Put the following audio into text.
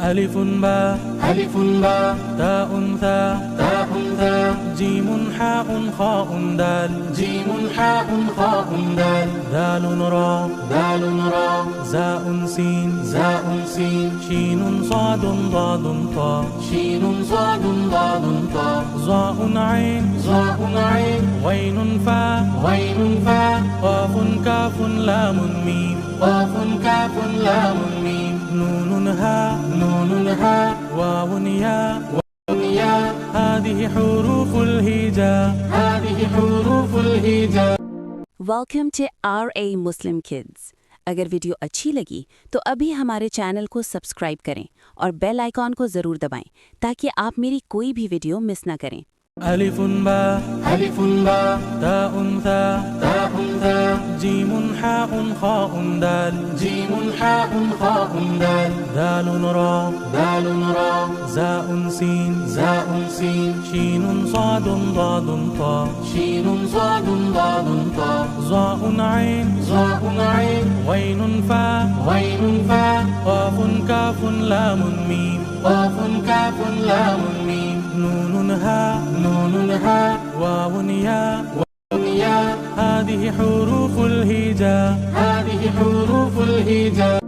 ألف باء تاء ثاء جيم حاء خاء دال ذال راء زاء سين شين صاد ضاد طاء ظاء عين غين فاء قاف كاف لام ميم نون هاء واو ياء هذه حروف الهجاء. Welcome to RA मुस्लिम किड्स। अगर वीडियो अच्छी लगी तो अभी हमारे चैनल को सब्सक्राइब करें और बेल आइकॉन को ज़रूर दबाएं ताकि आप मेरी कोई भी वीडियो मिस ना करें। ألف باء تاء ثاء جيم حاء خاء دال ذال راء زاء سين شين صاد ضاد طاء ظاء عين غين فاء قاف كاف لام ميم نون هاء واو ياء هذه حروف الهجاء.